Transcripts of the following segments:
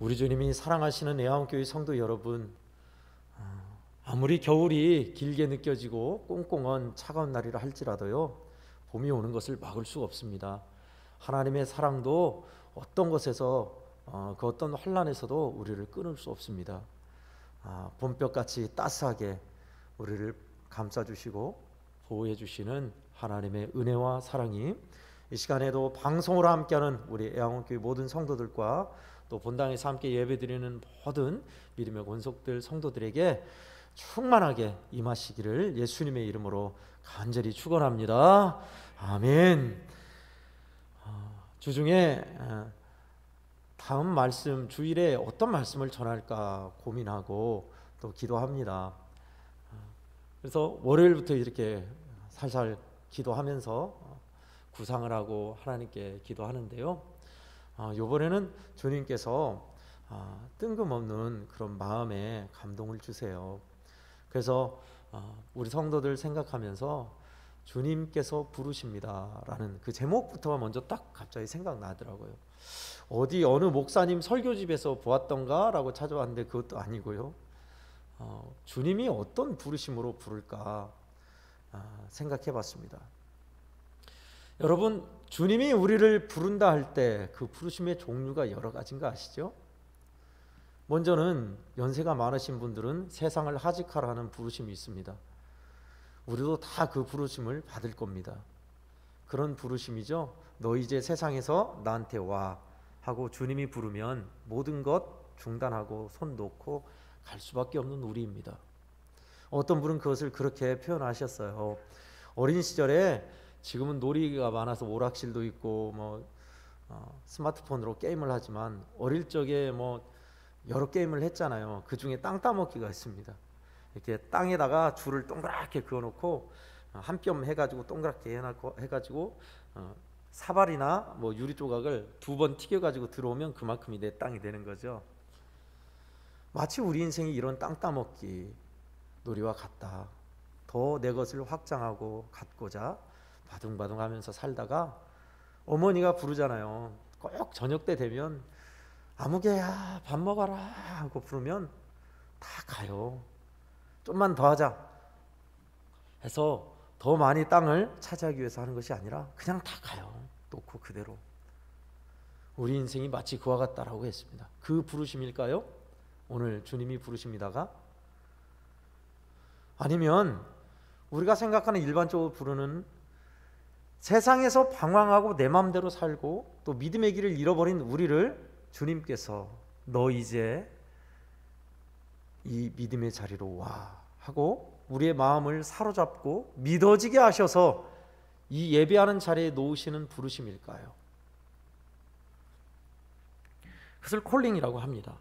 우리 주님이 사랑하시는 애화원교회 성도 여러분, 아무리 겨울이 길게 느껴지고 꽁꽁한 차가운 날이라 할지라도요, 봄이 오는 것을 막을 수가 없습니다. 하나님의 사랑도 어떤 것에서 그 어떤 환난에서도 우리를 끊을 수 없습니다. 봄볕같이 따스하게 우리를 감싸주시고 보호해주시는 하나님의 은혜와 사랑이 이 시간에도 방송으로 함께하는 우리 애화원교회 모든 성도들과 또 본당에서 함께 예배드리는 모든 믿음의 권속들 성도들에게 충만하게 임하시기를 예수님의 이름으로 간절히 축원합니다. 아멘. 주중에 다음 말씀 주일에 어떤 말씀을 전할까 고민하고 또 기도합니다. 그래서 월요일부터 이렇게 살살 기도하면서 구상을 하고 하나님께 기도하는데요. 이번에는 주님께서 뜬금없는 그런 마음에 감동을 주세요. 그래서 우리 성도들 생각하면서 주님께서 부르십니다라는 그 제목부터가 먼저 딱 갑자기 생각나더라고요. 어디 어느 목사님 설교집에서 보았던가라고 찾아왔는데 그것도 아니고요. 주님이 어떤 부르심으로 부를까 생각해 봤습니다. 여러분, 주님이 우리를 부른다 할 때 그 부르심의 종류가 여러 가지인 거 아시죠? 먼저는 연세가 많으신 분들은 세상을 하직하라는 부르심이 있습니다. 우리도 다 그 부르심을 받을 겁니다. 그런 부르심이죠. 너 이제 세상에서 나한테 와 하고 주님이 부르면 모든 것 중단하고 손 놓고 갈 수밖에 없는 우리입니다. 어떤 분은 그것을 그렇게 표현하셨어요. 어린 시절에 지금은 놀이가 많아서 오락실도 있고 스마트폰으로 게임을 하지만 어릴 적에 여러 게임을 했잖아요. 그 중에 땅 따먹기가 있습니다. 이렇게 땅에다가 줄을 동그랗게 그어놓고 한 뼘 해가지고 동그랗게 해가지고 사발이나 유리 조각을 2번 튀겨가지고 들어오면 그만큼이 내 땅이 되는 거죠. 마치 우리 인생이 이런 땅 따먹기 놀이와 같다. 더 내 것을 확장하고 갖고자 바둥바둥하면서 살다가 어머니가 부르잖아요. 꼭 저녁 때 되면 아무개야 밥 먹어라 하고 부르면 다 가요. 좀만 더 하자 해서 더 많이 땅을 차지하기 위해서 하는 것이 아니라 그냥 다 가요. 놓고 그대로. 우리 인생이 마치 그와 같다라고 했습니다. 그 부르심일까요? 오늘 주님이 부르십니다가? 아니면 우리가 생각하는 일반적으로 부르는 세상에서 방황하고 내 마음대로 살고 또 믿음의 길을 잃어버린 우리를 주님께서 너 이제 이 믿음의 자리로 와 하고 우리의 마음을 사로잡고 믿어지게 하셔서 이 예배하는 자리에 놓으시는 부르심일까요? 그것을 콜링이라고 합니다.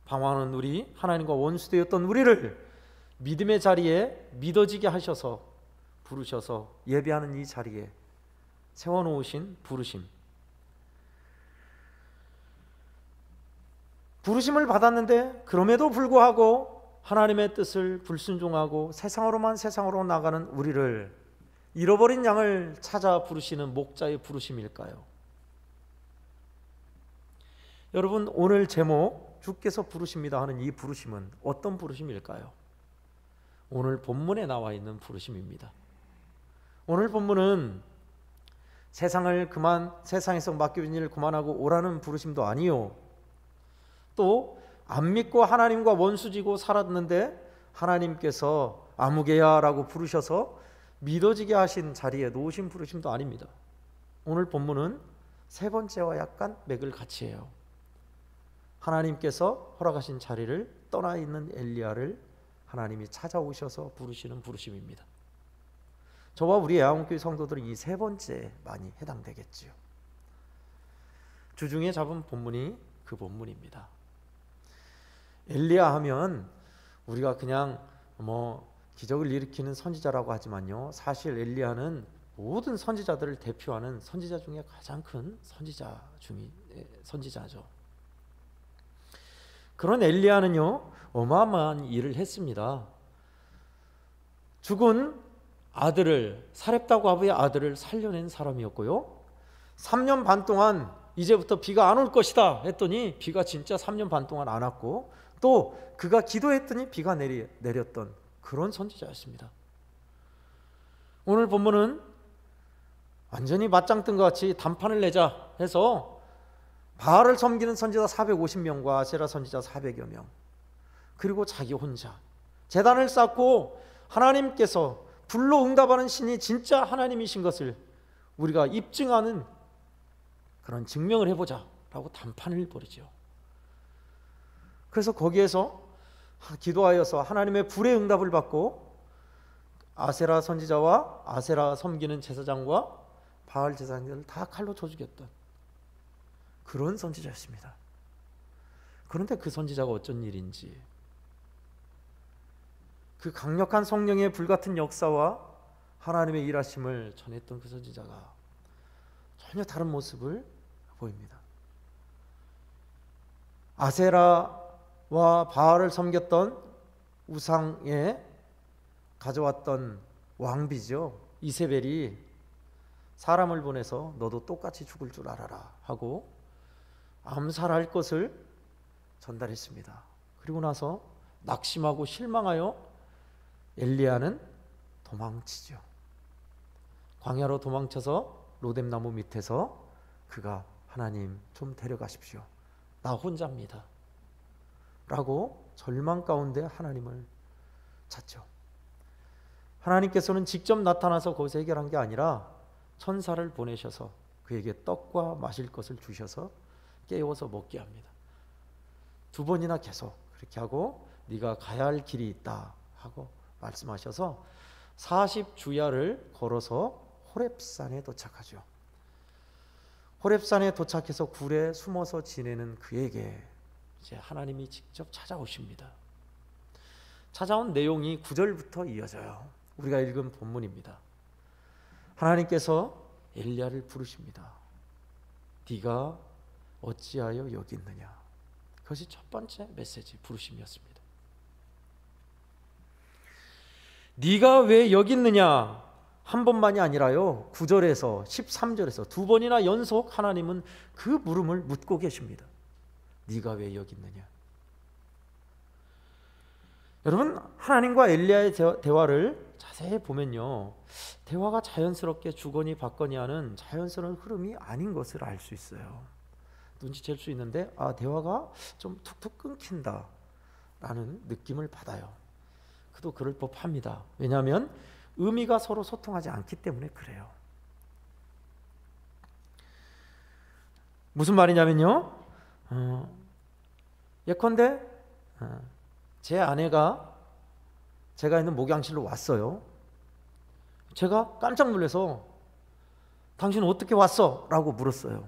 방황하는 우리, 하나님과 원수되었던 우리를 믿음의 자리에 믿어지게 하셔서 부르셔서 예배하는 이 자리에 세워놓으신 부르심. 부르심을 받았는데 그럼에도 불구하고 하나님의 뜻을 불순종하고 세상으로 나가는 우리를 잃어버린 양을 찾아 부르시는 목자의 부르심일까요? 여러분, 오늘 제목 주께서 부르십니다 하는 이 부르심은 어떤 부르심일까요? 오늘 본문에 나와 있는 부르심입니다. 오늘 본문은 세상에서 맡겨진 일을 그만하고 오라는 부르심도 아니요, 또 안 믿고 하나님과 원수지고 살았는데 하나님께서 아무개야 라고 부르셔서 믿어지게 하신 자리에 놓으신 부르심도 아닙니다. 오늘 본문은 세 번째와 약간 맥을 같이 해요. 하나님께서 허락하신 자리를 떠나 있는 엘리야를 하나님이 찾아오셔서 부르시는 부르심입니다. 저와 우리 애화원교회 성도들은 이 세 번째 많이 해당되겠지요. 주중에 잡은 본문이 그 본문입니다. 엘리야 하면 우리가 그냥 기적을 일으키는 선지자라고 하지만요, 사실 엘리야는 모든 선지자들을 대표하는 선지자 중에 가장 큰 선지자죠. 그런 엘리야는요 어마어마한 일을 했습니다. 죽은 아들을, 사렙다 과부의 아들을 살려낸 사람이었고요, 3년 반 동안 이제부터 비가 안 올 것이다 했더니 비가 진짜 3년 반 동안 안 왔고, 또 그가 기도했더니 비가 내렸던 그런 선지자였습니다. 오늘 본문은 완전히 맞짱 뜬 것 같이 단판을 내자 해서 바알을 섬기는 선지자 450명과 아세라 선지자 400여 명, 그리고 자기 혼자 제단을 쌓고 하나님께서 불로 응답하는 신이 진짜 하나님이신 것을 우리가 입증하는 그런 증명을 해보자 라고 단판을 벌이죠. 그래서 거기에서 기도하여서 하나님의 불의 응답을 받고 아세라 선지자와 아세라 섬기는 제사장과 바알 제사장들을 다 칼로 쳐 죽였던 그런 선지자였습니다. 그런데 그 선지자가 어쩐 일인지, 그 강력한 성령의 불같은 역사와 하나님의 일하심을 전했던 그 선지자가 전혀 다른 모습을 보입니다. 아세라와 바알을 섬겼던 우상에 가져왔던 왕비죠, 이세벨이 사람을 보내서 너도 똑같이 죽을 줄 알아라 하고 암살할 것을 전달했습니다. 그리고 나서 낙심하고 실망하여 엘리야는 도망치죠. 광야로 도망쳐서 로뎀나무 밑에서 그가 하나님 좀 데려가십시오, 나 혼자입니다 라고 절망 가운데 하나님을 찾죠. 하나님께서는 직접 나타나서 거기서 해결한 게 아니라 천사를 보내셔서 그에게 떡과 마실 것을 주셔서 깨워서 먹게 합니다. 2번이나 계속 그렇게 하고 네가 가야 할 길이 있다 하고 말씀하셔서 40주야를 걸어서 호렙산에 도착하죠. 호렙산에 도착해서 굴에 숨어서 지내는 그에게 이제 하나님이 직접 찾아오십니다. 찾아온 내용이 9절부터 이어져요. 우리가 읽은 본문입니다. 하나님께서 엘리야를 부르십니다. 네가 어찌하여 여기 있느냐. 그것이 첫 번째 메시지, 부르심이었습니다. 네가 왜 여기 있느냐 한 번만이 아니라요, 9절에서 13절에서 2번이나 연속 하나님은 그 물음을 묻고 계십니다. 네가 왜 여기 있느냐. 여러분, 하나님과 엘리야의 대화를 자세히 보면요, 대화가 자연스럽게 주거니 받거니 하는 자연스러운 흐름이 아닌 것을 알 수 있어요. 눈치챌 수 있는데 대화가 좀 툭툭 끊긴다 라는 느낌을 받아요. 그도 그럴 법합니다. 왜냐하면 의미가 서로 소통하지 않기 때문에 그래요. 무슨 말이냐면요, 예컨대 제 아내가 제가 있는 목양실로 왔어요. 제가 깜짝 놀라서 당신 어떻게 왔어? 라고 물었어요.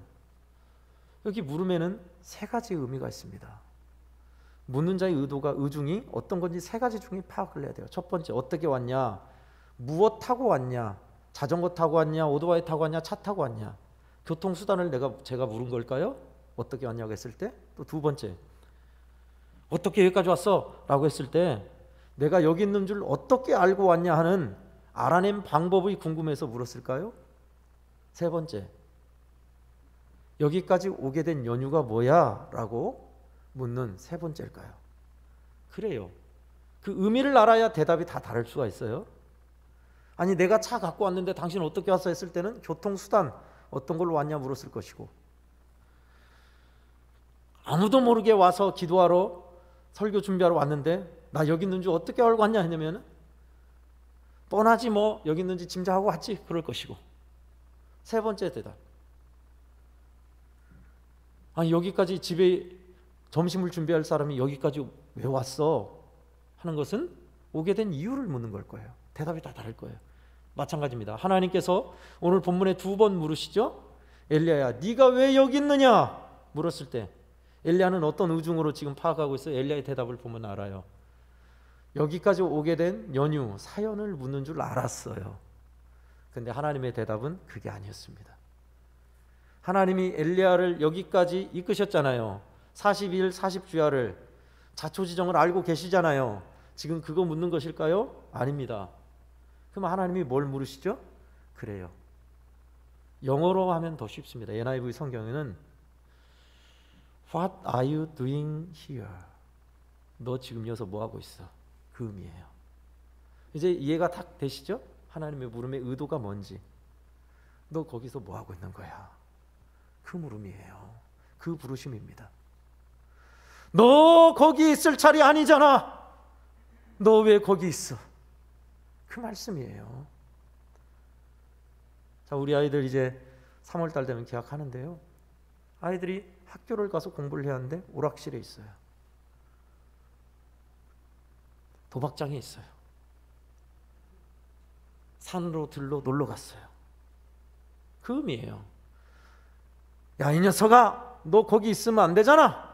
여기 물음에는 3가지 의미가 있습니다. 묻는 자의 의중이 어떤 건지 3가지 중에 파악을 해야 돼요. 첫 번째, 어떻게 왔냐, 무엇 타고 왔냐, 자전거 타고 왔냐, 오토바이 타고 왔냐, 차 타고 왔냐, 교통수단을 제가 물은 걸까요? 어떻게 왔냐고 했을 때. 또 2번째, 어떻게 여기까지 왔어? 라고 했을 때 내가 여기 있는 줄 어떻게 알고 왔냐 하는 알아낸 방법이 궁금해서 물었을까요? 3번째, 여기까지 오게 된 연유가 뭐야? 라고 묻는 3번째일까요? 그래요. 그 의미를 알아야 대답이 다 다를 수가 있어요. 아니, 내가 차 갖고 왔는데 당신 어떻게 왔어? 했을 때는 교통수단 어떤 걸로 왔냐 물었을 것이고, 아무도 모르게 와서 기도하러 설교 준비하러 왔는데 나 여기 있는 줄 어떻게 알고 왔냐 했냐면 뻔하지 뭐, 여기 있는지 짐작하고 왔지 그럴 것이고. 3번째 대답, 아니 여기까지 집에 점심을 준비할 사람이 여기까지 왜 왔어? 하는 것은 오게 된 이유를 묻는 걸 거예요. 대답이 다 다를 거예요. 마찬가지입니다. 하나님께서 오늘 본문에 2번 물으시죠. 엘리야야, 네가 왜 여기 있느냐 물었을 때 엘리야는 어떤 의중으로 지금 파악하고 있어요? 엘리야의 대답을 보면 알아요. 여기까지 오게 된 연유, 사연을 묻는 줄 알았어요. 근데 하나님의 대답은 그게 아니었습니다. 하나님이 엘리야를 여기까지 이끄셨잖아요. 40일 40주야를 자초지정을 알고 계시잖아요. 지금 그거 묻는 것일까요? 아닙니다. 그럼 하나님이 뭘 물으시죠? 그래요. 영어로 하면 더 쉽습니다. NIV 성경에는 What are you doing here? 너 지금 여기서 뭐 하고 있어? 그 의미예요. 이제 이해가 딱 되시죠? 하나님의 물음의 의도가 뭔지. 너 거기서 뭐 하고 있는 거야? 그 물음이에요. 그 부르심입니다. 너 거기 있을 자리 아니잖아. 너 왜 거기 있어? 그 말씀이에요. 자, 우리 아이들 이제 3월달 되면 개학하는데요. 아이들이 학교를 가서 공부를 해야 하는데 오락실에 있어요. 도박장에 있어요. 산으로 들로 놀러 갔어요. 그 의미예요. 야, 이 녀석아, 너 거기 있으면 안 되잖아.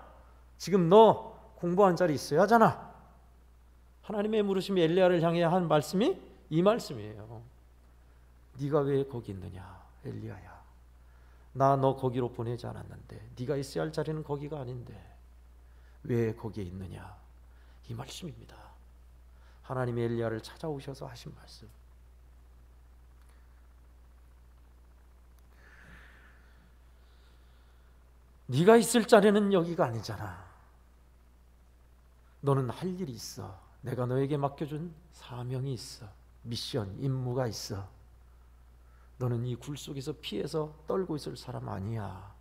지금 너 공부한 자리 있어야 하잖아. 하나님의 물으심이 엘리야를 향해 한 말씀이 이 말씀이에요. 네가 왜 거기 있느냐, 엘리야야. 나 너 거기로 보내지 않았는데, 네가 있어야 할 자리는 거기가 아닌데 왜 거기에 있느냐, 이 말씀입니다. 하나님이 엘리야를 찾아오셔서 하신 말씀. 네가 있을 자리는 여기가 아니잖아. 너는 할 일이 있어. 내가 너에게 맡겨준 사명이 있어. 미션, 임무가 있어. 너는 이 굴 속에서 피해서 떨고 있을 사람 아니야.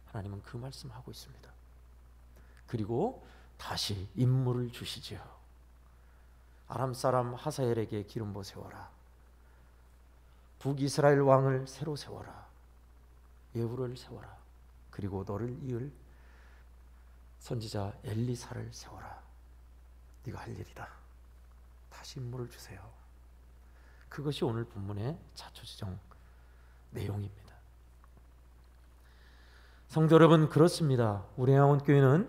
하나님은 그 말씀하고 있습니다. 그리고 다시 임무를 주시죠. 아람 사람 하사엘에게 기름부 세워라. 북이스라엘 왕을 새로 세워라. 예후를 세워라. 그리고 너를 이을 선지자 엘리사를 세워라. 네가 할 일이다. 다시 임무를 주세요. 그것이 오늘 본문의 자초지정 내용입니다. 성도 여러분, 그렇습니다. 우리 양원교회는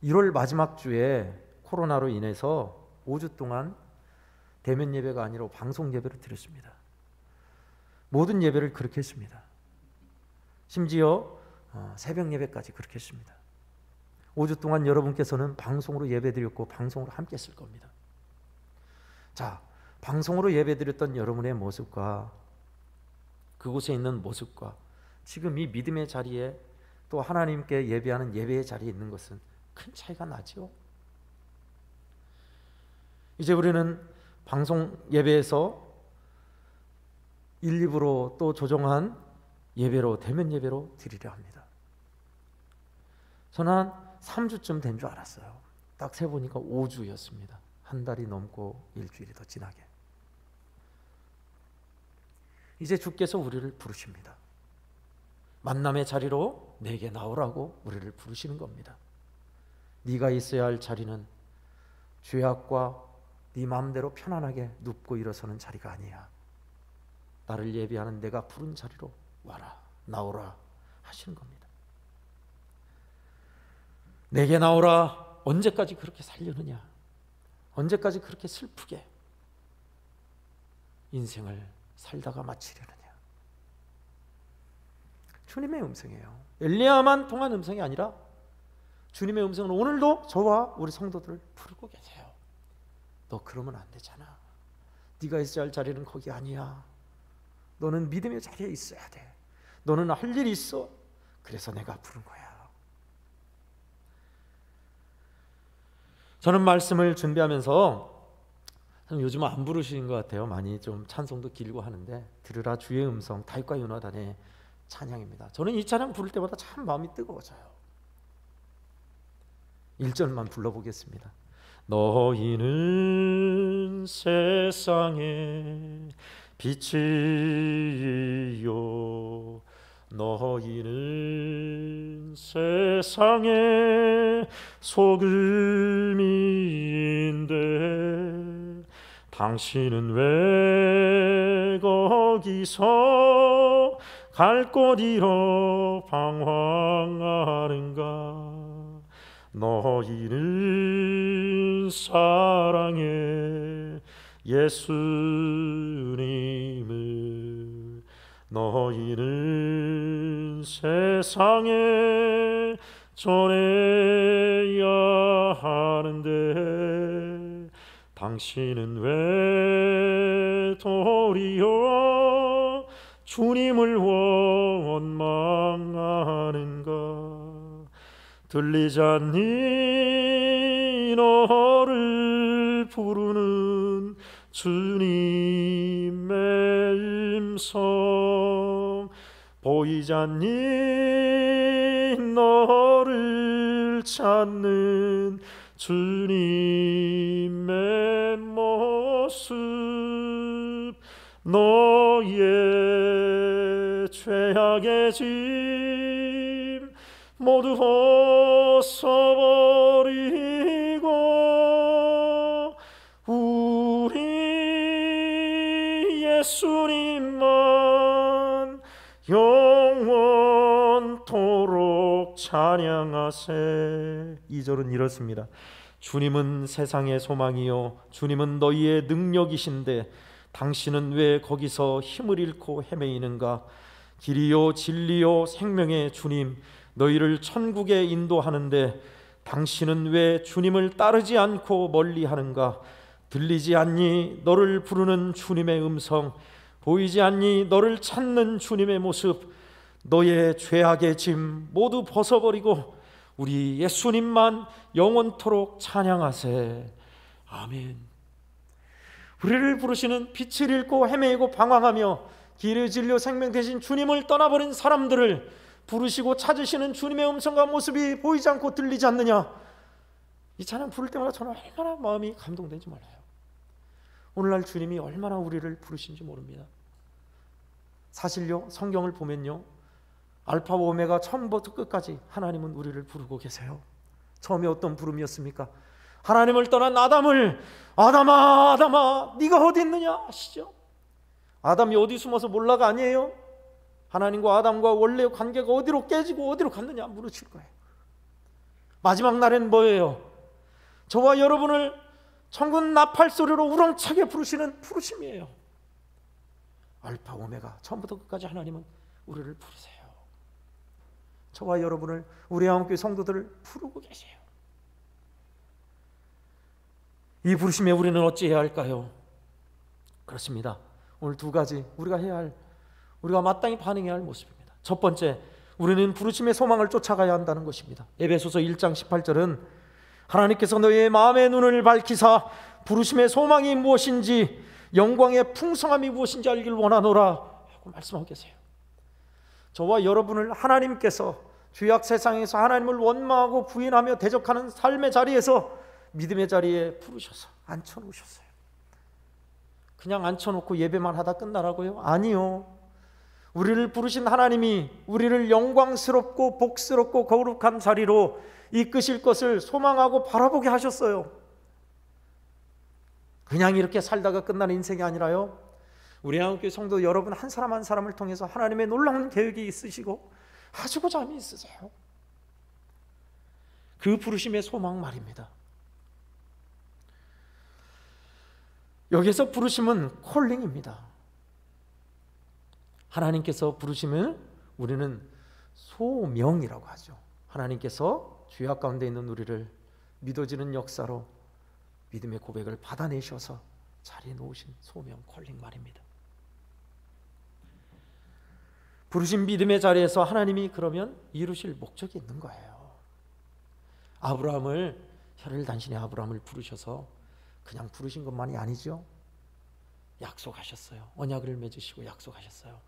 1월 마지막 주에 코로나로 인해서 5주 동안 대면 예배가 아니라 방송 예배를 드렸습니다. 모든 예배를 그렇게 했습니다. 심지어 새벽 예배까지 그렇게 했습니다. 5주 동안 여러분께서는 방송으로 예배드렸고 방송으로 함께 했을 겁니다. 자, 방송으로 예배드렸던 여러분의 모습과 그곳에 있는 모습과 지금 이 믿음의 자리에 또 하나님께 예배하는 예배의 자리에 있는 것은 큰 차이가 나죠. 이제 우리는 방송 예배에서 1, 2부로 또 조정한 예배로, 대면 예배로 드리려 합니다. 저는 한 3주쯤 된 줄 알았어요. 딱 세보니까 5주였습니다. 한 달이 넘고 일주일이 더 지나게. 이제 주께서 우리를 부르십니다. 만남의 자리로 내게 나오라고 우리를 부르시는 겁니다. 네가 있어야 할 자리는 죄악과 네 마음대로 편안하게 눕고 일어서는 자리가 아니야. 나를 예배하는 내가 부른 자리로 와라, 나오라 하시는 겁니다. 내게 나오라. 언제까지 그렇게 살려느냐? 언제까지 그렇게 슬프게 인생을 살다가 마치려느냐? 주님의 음성이에요. 엘리야만 통한 음성이 아니라 주님의 음성은 오늘도 저와 우리 성도들을 부르고 계세요. 너 그러면 안 되잖아. 네가 있어야 할 자리는 거기 아니야. 너는 믿음의 자리에 있어야 돼. 너는 할 일이 있어. 그래서 내가 부른 거야. 저는 말씀을 준비하면서 요즘은 안 부르시는 것 같아요. 많이 좀 찬송도 길고 하는데 들으라 주의 음성, 다윗과 요나단의 찬양입니다. 저는 이 찬양 부를 때마다 참 마음이 뜨거워져요. 1절만 불러보겠습니다. 너희는 세상의 빛이요 너희는 세상의 소금인데 당신은 왜 거기서 갈 곳 잃어 방황하는가? 너희는 사랑해 예수님을 너희는 세상에 전해야 하는데 당신은 왜 도리어 주님을 원망하는가? 들리지 않니 너를 부르는 주님의 음성? 보이지 않니 너를 찾는 주님의 모습? 너의 죄악의 짐 모두 벗어버리고 우리 예수님만 영원토록 찬양하세. 2절은 이렇습니다. 주님은 세상의 소망이요 주님은 너희의 능력이신데 당신은 왜 거기서 힘을 잃고 헤매이는가? 길이요 진리요 생명의 주님 너희를 천국에 인도하는데 당신은 왜 주님을 따르지 않고 멀리하는가? 들리지 않니 너를 부르는 주님의 음성? 보이지 않니 너를 찾는 주님의 모습? 너의 죄악의 짐 모두 벗어버리고 우리 예수님만 영원토록 찬양하세. 아멘. 우리를 부르시는 빛을 잃고 헤매이고 방황하며 길의 진료 생명 대신 주님을 떠나버린 사람들을 부르시고 찾으시는 주님의 음성과 모습이 보이지 않고 들리지 않느냐? 이 찬양 부를 때마다 저는 얼마나 마음이 감동되는지 몰라요. 오늘날 주님이 얼마나 우리를 부르신지 모릅니다. 사실요 성경을 보면요 알파와 오메가 처음부터 끝까지 하나님은 우리를 부르고 계세요. 처음에 어떤 부름이었습니까? 하나님을 떠난 아담을 아담아 아담아 네가 어디 있느냐 하시죠. 아담이 어디 숨어서 몰라가 아니에요. 하나님과 아담과 원래의 관계가 어디로 깨지고 어디로 갔느냐 물으실 거예요. 마지막 날엔 뭐예요? 저와 여러분을 천국 나팔 소리로 우렁차게 부르시는 부르심이에요. 알파 오메가 처음부터 끝까지 하나님은 우리를 부르세요. 저와 여러분을 우리 한국교회 성도들을 부르고 계세요. 이 부르심에 우리는 어찌해야 할까요? 그렇습니다. 오늘 두 가지 우리가 해야 할, 우리가 마땅히 반응해야 할 모습입니다. 첫 번째, 우리는 부르심의 소망을 쫓아가야 한다는 것입니다. 에베소서 1장 18절은 하나님께서 너희의 마음의 눈을 밝히사 부르심의 소망이 무엇인지 영광의 풍성함이 무엇인지 알기를 원하노라 하고 말씀하고 계세요. 저와 여러분을 하나님께서 죄악 세상에서 하나님을 원망하고 부인하며 대적하는 삶의 자리에서 믿음의 자리에 부르셔서 앉혀놓으셨어요. 그냥 앉혀놓고 예배만 하다 끝나라고요? 아니요. 우리를 부르신 하나님이 우리를 영광스럽고 복스럽고 거룩한 자리로 이끄실 것을 소망하고 바라보게 하셨어요. 그냥 이렇게 살다가 끝나는 인생이 아니라요, 우리 한국교회 성도 여러분 한 사람 한 사람을 통해서 하나님의 놀라운 계획이 있으시고 하시고자 함이 있으세요. 그 부르심의 소망 말입니다. 여기서 부르심은 콜링입니다. 하나님께서 부르심을 우리는 소명이라고 하죠. 하나님께서 죄악 가운데 있는 우리를 믿어지는 역사로 믿음의 고백을 받아내셔서 자리에 놓으신 소명, 콜링 말입니다. 부르신 믿음의 자리에서 하나님이 그러면 이루실 목적이 있는 거예요. 아브라함을, 혈을 단신의 아브라함을 부르셔서 그냥 부르신 것만이 아니죠. 약속하셨어요. 언약을 맺으시고 약속하셨어요.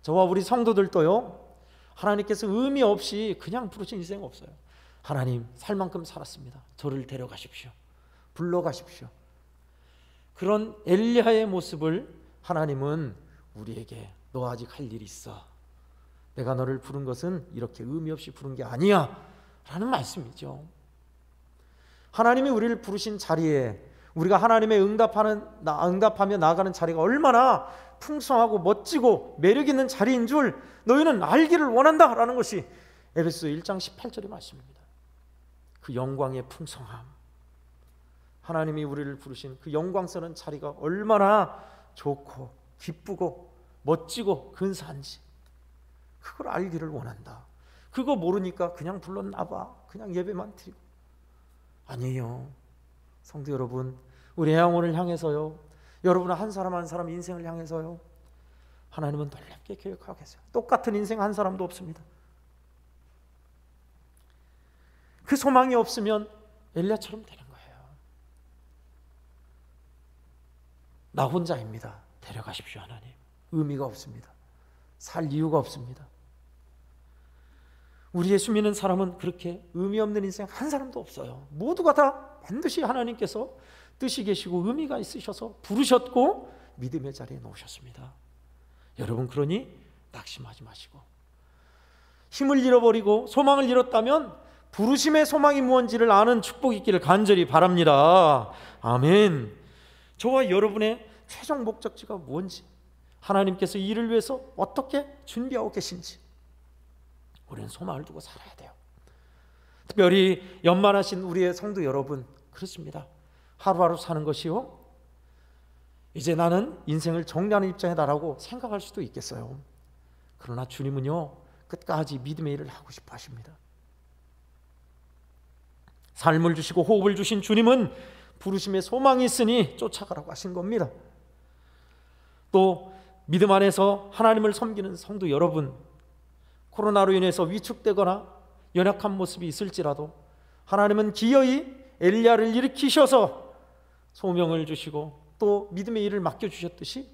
저와 우리 성도들도요, 하나님께서 의미 없이 그냥 부르신 인생 없어요. 하나님, 살 만큼 살았습니다. 저를 데려가십시오. 불러가십시오. 그런 엘리야의 모습을 하나님은 우리에게, 너 아직 할 일이 있어. 내가 너를 부른 것은 이렇게 의미 없이 부른 게 아니야 라는 말씀이죠. 하나님이 우리를 부르신 자리에 우리가 하나님의 응답하며 나아가는 자리가 얼마나 풍성하고 멋지고 매력 있는 자리인 줄 너희는 알기를 원한다라는 것이 에베소서 1장 18절의 말씀입니다. 그 영광의 풍성함, 하나님이 우리를 부르신 그 영광스러운 자리가 얼마나 좋고 기쁘고 멋지고 근사한지 그걸 알기를 원한다. 그거 모르니까 그냥 불렀나봐, 그냥 예배만 드리고. 아니에요. 성도 여러분, 우리 영혼을 향해서요, 여러분 한 사람 한 사람 인생을 향해서요, 하나님은 놀랍게 계획하고 계세요. 똑같은 인생 한 사람도 없습니다. 그 소망이 없으면 엘리야처럼 되는 거예요. 나 혼자입니다. 데려가십시오 하나님. 의미가 없습니다. 살 이유가 없습니다. 우리 예수 믿는 사람은 그렇게 의미 없는 인생 한 사람도 없어요. 모두가 다 반드시 하나님께서 뜻이 계시고 의미가 있으셔서 부르셨고 믿음의 자리에 놓으셨습니다. 여러분, 그러니 낙심하지 마시고, 힘을 잃어버리고 소망을 잃었다면 부르심의 소망이 무엇인지를 아는 축복이 있기를 간절히 바랍니다. 아멘. 저와 여러분의 최종 목적지가 뭔지, 하나님께서 이를 위해서 어떻게 준비하고 계신지 우리는 소망을 두고 살아야 돼요. 특별히 연만하신 우리의 성도 여러분, 그렇습니다. 하루하루 사는 것이요, 이제 나는 인생을 정리하는 입장이다라고 생각할 수도 있겠어요. 그러나 주님은요, 끝까지 믿음의 일을 하고 싶어 하십니다. 삶을 주시고 호흡을 주신 주님은 부르심에 소망이 있으니 쫓아가라고 하신 겁니다. 또 믿음 안에서 하나님을 섬기는 성도 여러분, 코로나로 인해서 위축되거나 연약한 모습이 있을지라도 하나님은 기어이 엘리야를 일으키셔서 소명을 주시고 또 믿음의 일을 맡겨주셨듯이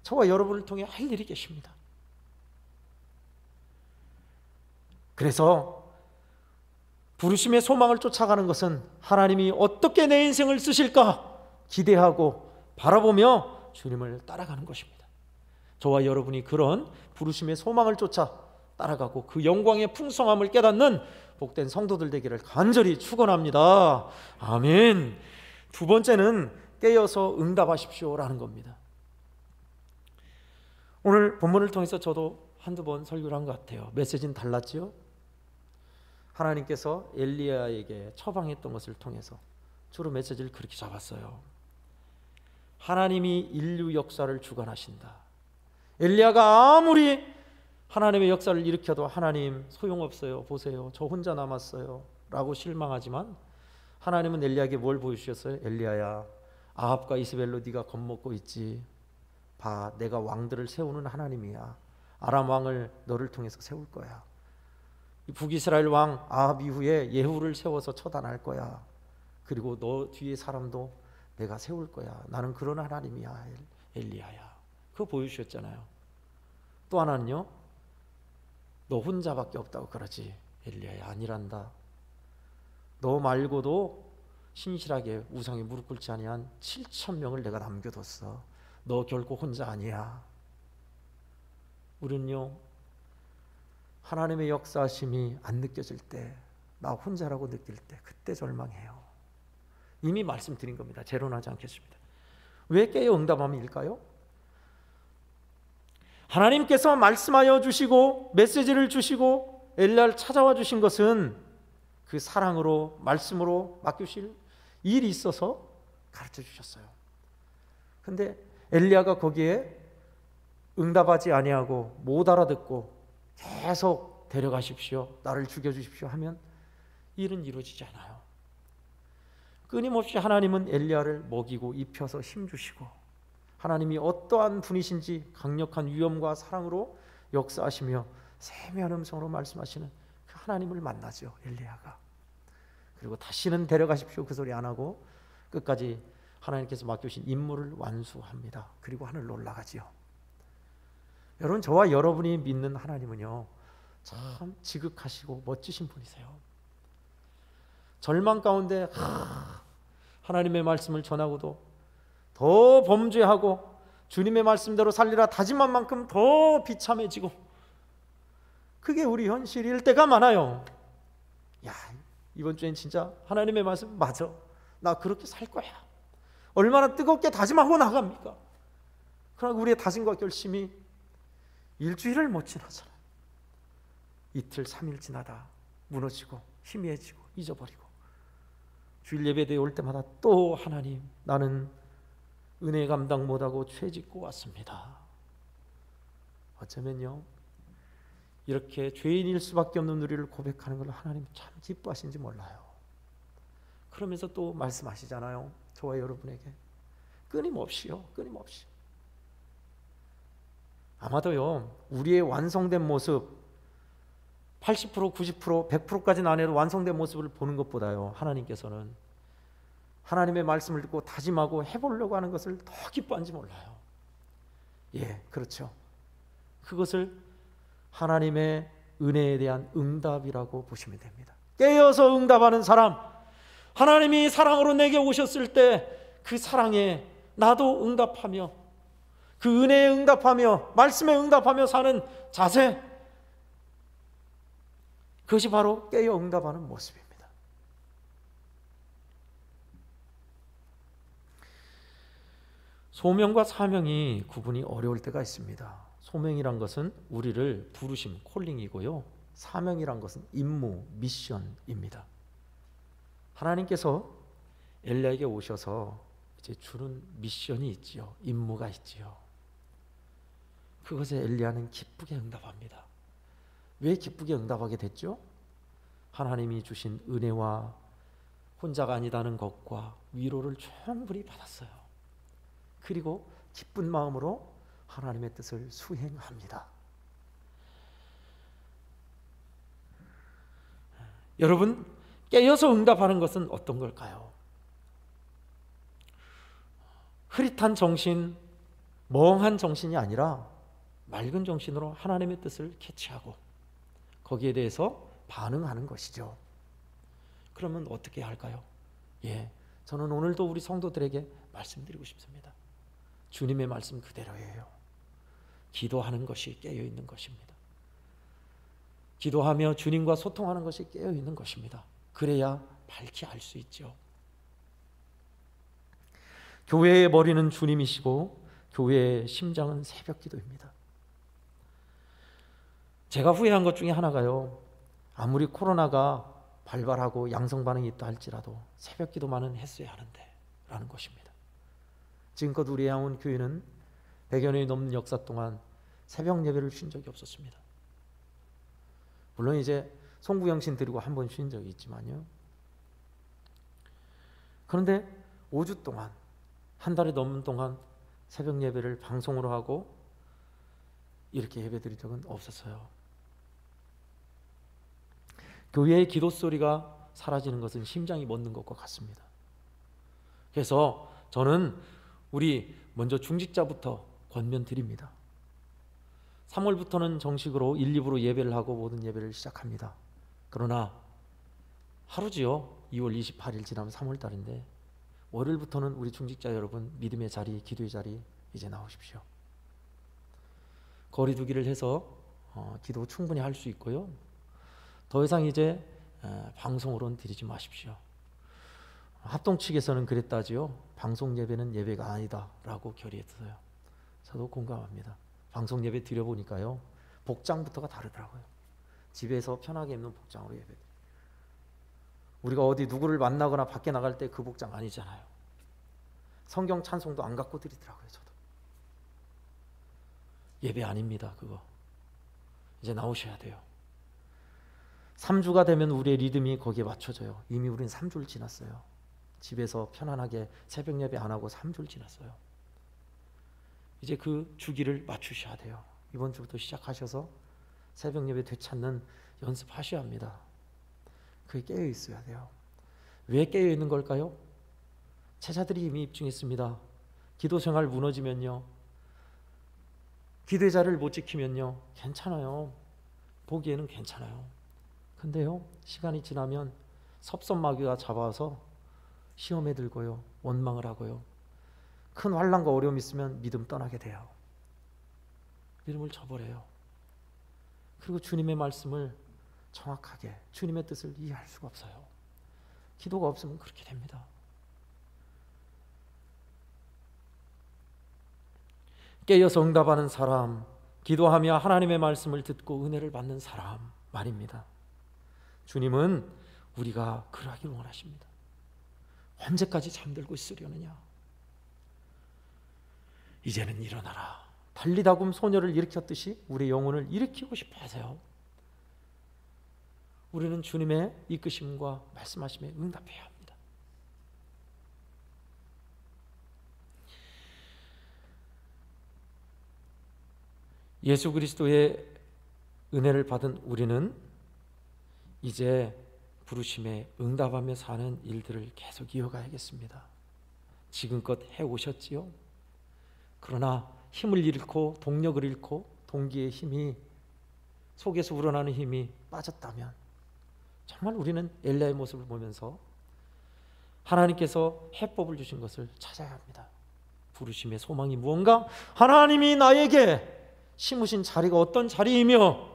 저와 여러분을 통해 할 일이 계십니다. 그래서 부르심의 소망을 쫓아가는 것은 하나님이 어떻게 내 인생을 쓰실까 기대하고 바라보며 주님을 따라가는 것입니다. 저와 여러분이 그런 부르심의 소망을 쫓아 따라가고 그 영광의 풍성함을 깨닫는 복된 성도들 되기를 간절히 축원합니다. 아멘. 두 번째는 깨어서 응답하십시오라는 겁니다. 오늘 본문을 통해서 저도 한두 번 설교를 한 것 같아요. 메시지는 달랐지요? 하나님께서 엘리야에게 처방했던 것을 통해서 주로 메시지를 그렇게 잡았어요. 하나님이 인류 역사를 주관하신다. 엘리야가 아무리 하나님의 역사를 일으켜도 하나님 소용없어요. 보세요. 저 혼자 남았어요. 라고 실망하지만 하나님은 엘리야에게 뭘 보여주셨어요? 엘리야야, 아합과 이스벨로 네가 겁먹고 있지. 봐, 내가 왕들을 세우는 하나님이야. 아람 왕을 너를 통해서 세울 거야. 북이스라엘 왕 아합 이후에 예후를 세워서 처단할 거야. 그리고 너 뒤에 사람도 내가 세울 거야. 나는 그런 하나님이야, 엘리야야. 그거 보여주셨잖아요. 또 하나는요, 너 혼자밖에 없다고 그러지. 엘리야야, 아니란다. 너 말고도 신실하게 우상에 무릎 꿇지 아니한 7,000명을 내가 남겨뒀어. 너 결코 혼자 아니야. 우리는요, 하나님의 역사하심이 안 느껴질 때, 나 혼자라고 느낄 때 그때 절망해요. 이미 말씀드린 겁니다. 재론하지 않겠습니다. 왜 깨어 응답함일까요? 하나님께서 말씀하여 주시고 메시지를 주시고 엘리야를 찾아와 주신 것은 그 사랑으로 말씀으로 맡기실 일이 있어서 가르쳐 주셨어요. 근데 엘리야가 거기에 응답하지 아니하고 못 알아듣고 계속 데려가십시오, 나를 죽여주십시오 하면 일은 이루어지지 않아요. 끊임없이 하나님은 엘리야를 먹이고 입혀서 힘주시고 하나님이 어떠한 분이신지 강력한 위엄과 사랑으로 역사하시며 세미한 음성으로 말씀하시는 그 하나님을 만나죠, 엘리야가. 그리고 다시는 데려가십시오 그 소리 안 하고 끝까지 하나님께서 맡겨주신 임무를 완수합니다. 그리고 하늘로 올라가지요. 여러분, 저와 여러분이 믿는 하나님은요, 참 지극하시고 멋지신 분이세요. 절망 가운데 하나님의 말씀을 전하고도 더 범죄하고 주님의 말씀대로 살리라 다짐한 만큼 더 비참해지고, 그게 우리 현실일 때가 많아요. 야, 이번 주엔 진짜 하나님의 말씀 맞아, 나 그렇게 살 거야. 얼마나 뜨겁게 다짐하고 나갑니까? 그러나 우리의 다짐과 결심이 일주일을 못 지나잖아요. 이틀, 3일 지나다 무너지고 희미해지고 잊어버리고, 주일 예배대에 올 때마다 또 하나님, 나는 은혜 감당 못하고 죄 짓고 왔습니다. 어쩌면요, 이렇게 죄인일 수밖에 없는 우리를 고백하는 걸 하나님 참 기뻐하시는지 몰라요. 그러면서 또 말씀하시잖아요, 저와 여러분에게 끊임없이요, 끊임없이 아마도요, 우리의 완성된 모습 80%, 90%, 100%까지는 안 해도 완성된 모습을 보는 것보다요, 하나님께서는 하나님의 말씀을 듣고 다짐하고 해보려고 하는 것을 더 기뻐한지 몰라요. 예, 그렇죠. 그것을 하나님의 은혜에 대한 응답이라고 보시면 됩니다. 깨어서 응답하는 사람, 하나님이 사랑으로 내게 오셨을 때 그 사랑에 나도 응답하며 그 은혜에 응답하며 말씀에 응답하며 사는 자세, 그것이 바로 깨어 응답하는 모습입니다. 소명과 사명이 구분이 어려울 때가 있습니다. 소명이란 것은 우리를 부르심, 콜링이고요. 사명이란 것은 임무, 미션입니다. 하나님께서 엘리야에게 오셔서 이제 주는 미션이 있지요. 임무가 있지요. 그것에 엘리야는 기쁘게 응답합니다. 왜 기쁘게 응답하게 됐죠? 하나님이 주신 은혜와 혼자가 아니다는 것과 위로를 충분히 받았어요. 그리고 기쁜 마음으로 하나님의 뜻을 수행합니다. 여러분, 깨어서 응답하는 것은 어떤 걸까요? 흐릿한 정신, 멍한 정신이 아니라 맑은 정신으로 하나님의 뜻을 캐치하고 거기에 대해서 반응하는 것이죠. 그러면 어떻게 할까요? 예, 저는 오늘도 우리 성도들에게 말씀드리고 싶습니다. 주님의 말씀 그대로예요. 기도하는 것이 깨어있는 것입니다. 기도하며 주님과 소통하는 것이 깨어있는 것입니다. 그래야 밝히 알 수 있죠. 교회의 머리는 주님이시고 교회의 심장은 새벽기도입니다. 제가 후회한 것 중에 하나가요, 아무리 코로나가 발발하고 양성 반응이 있다 할지라도 새벽기도만은 했어야 하는데 라는 것입니다. 지금껏 우리 양원 교회는 100여 년이 넘는 역사 동안 새벽 예배를 쉰 적이 없었습니다. 물론 이제 송구영신 드리고 한 번 쉰 적이 있지만요. 그런데 5주 동안, 한 달이 넘는 동안 새벽 예배를 방송으로 하고 이렇게 예배 드린 적은 없었어요. 교회의 기도 소리가 사라지는 것은 심장이 멎는 것과 같습니다. 그래서 저는 우리 먼저 중직자부터 권면드립니다. 3월부터는 정식으로 1, 2부로 예배를 하고 모든 예배를 시작합니다. 그러나 하루지요. 2월 28일 지나면 3월 달인데 월요일부터는 우리 중직자 여러분 믿음의 자리, 기도의 자리 이제 나오십시오. 거리 두기를 해서 기도 충분히 할 수 있고요. 더 이상 이제 방송으로는 드리지 마십시오. 합동 측에서는 그랬다지요. 방송 예배는 예배가 아니다라고 결의했어요. 저도 공감합니다. 방송 예배 드려보니까요, 복장부터가 다르더라고요. 집에서 편하게 입는 복장으로 예배. 우리가 어디 누구를 만나거나 밖에 나갈 때 그 복장 아니잖아요. 성경 찬송도 안 갖고 드리더라고요. 저도 예배 아닙니다. 그거 이제 나오셔야 돼요. 3주가 되면 우리의 리듬이 거기에 맞춰져요. 이미 우리는 3주를 지났어요. 집에서 편안하게 새벽 예배 안 하고 3주를 지났어요. 이제 그 주기를 맞추셔야 돼요. 이번 주부터 시작하셔서 새벽 예배 되찾는 연습하셔야 합니다. 그게 깨어 있어야 돼요. 왜 깨어 있는 걸까요? 제자들이 이미 입증했습니다. 기도 생활 무너지면요, 기도의 자리를 못 지키면요, 괜찮아요. 보기에는 괜찮아요. 근데요, 시간이 지나면 섭섭마귀가 잡아서 시험에 들고요, 원망을 하고요, 큰 환난과 어려움이 있으면 믿음 떠나게 돼요. 믿음을 저버려요. 그리고 주님의 말씀을 정확하게, 주님의 뜻을 이해할 수가 없어요. 기도가 없으면 그렇게 됩니다. 깨어서 응답하는 사람, 기도하며 하나님의 말씀을 듣고 은혜를 받는 사람 말입니다. 주님은 우리가 그러하길 원하십니다. 언제까지 잠들고 있으려느냐? 이제는 일어나라. 달리다굼 소녀를 일으켰듯이 우리의 영혼을 일으키고 싶어 하세요. 우리는 주님의 이끄심과 말씀하심에 응답해야 합니다. 예수 그리스도의 은혜를 받은 우리는 이제 부르심에 응답하며 사는 일들을 계속 이어가야겠습니다. 지금껏 해오셨지요. 그러나 힘을 잃고 동력을 잃고 동기의 힘이, 속에서 우러나는 힘이 빠졌다면 정말 우리는 엘리야의 모습을 보면서 하나님께서 해법을 주신 것을 찾아야 합니다. 부르심의 소망이 무언가? 하나님이 나에게 심으신 자리가 어떤 자리이며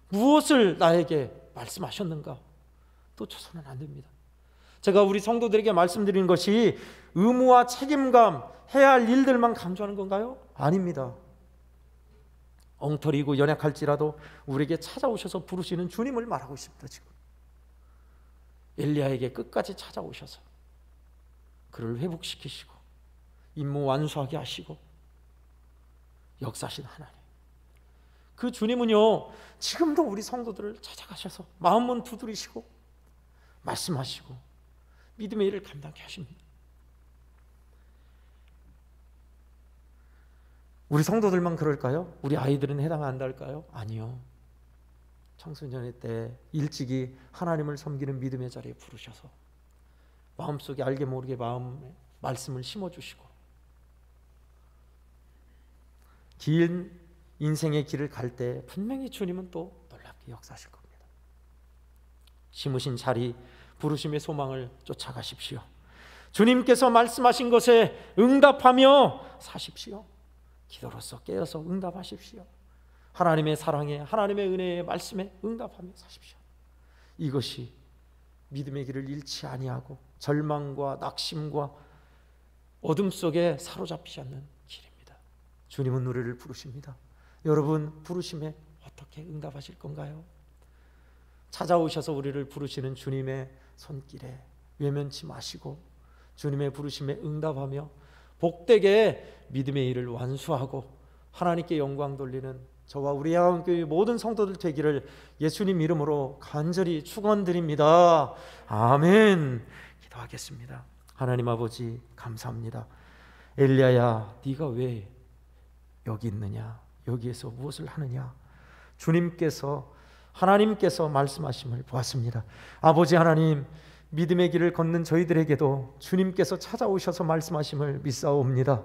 무엇을 나에게 말씀하셨는가? 놓쳐서는 안 됩니다. 제가 우리 성도들에게 말씀드리는 것이 의무와 책임감, 해야 할 일들만 강조하는 건가요? 아닙니다. 엉터리고 연약할지라도 우리에게 찾아오셔서 부르시는 주님을 말하고 있습니다. 지금 엘리야에게 끝까지 찾아오셔서 그를 회복시키시고 임무 완수하게 하시고 역사하신 하나님, 그 주님은요 지금도 우리 성도들을 찾아가셔서 마음문 두드리시고 말씀하시고 믿음의 일을 감당케 하십니다. 우리 성도들만 그럴까요? 우리 아이들은 해당 안 할까요? 아니요. 청소년의 때 일찍이 하나님을 섬기는 믿음의 자리에 부르셔서 마음속에 알게 모르게 마음에 말씀을 심어주시고 긴 인생의 길을 갈 때 분명히 주님은 또 놀랍게 역사하실 겁니다. 심으신 자리, 부르심의 소망을 쫓아가십시오. 주님께서 말씀하신 것에 응답하며 사십시오. 기도로서 깨어서 응답하십시오. 하나님의 사랑에, 하나님의 은혜의 말씀에 응답하며 사십시오. 이것이 믿음의 길을 잃지 아니하고 절망과 낙심과 어둠 속에 사로잡히지 않는 길입니다. 주님은 우리를 부르십니다. 여러분, 부르심에 어떻게 응답하실 건가요? 찾아오셔서 우리를 부르시는 주님의 손길에 외면치 마시고 주님의 부르심에 응답하며 복되게 믿음의 일을 완수하고 하나님께 영광 돌리는 저와 우리 양원교회 모든 성도들 되기를 예수님 이름으로 간절히 축원드립니다. 아멘. 기도하겠습니다. 하나님 아버지 감사합니다. 엘리야야, 네가 왜 여기 있느냐? 여기에서 무엇을 하느냐? 하나님께서 말씀하심을 보았습니다. 아버지 하나님, 믿음의 길을 걷는 저희들에게도 주님께서 찾아오셔서 말씀하심을 믿사옵니다.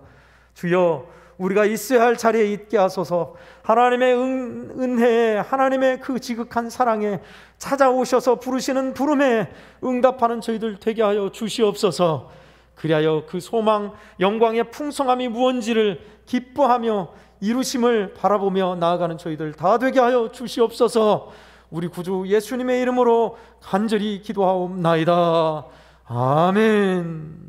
주여, 우리가 있어야 할 자리에 있게 하소서. 하나님의 은혜에, 하나님의 그 지극한 사랑에 찾아오셔서 부르시는 부름에 응답하는 저희들 되게 하여 주시옵소서. 그리하여 그 소망, 영광의 풍성함이 무언지를 기뻐하며 이루심을 바라보며 나아가는 저희들 다 되게 하여 주시옵소서. 우리 구주 예수님의 이름으로 간절히 기도하옵나이다. 아멘.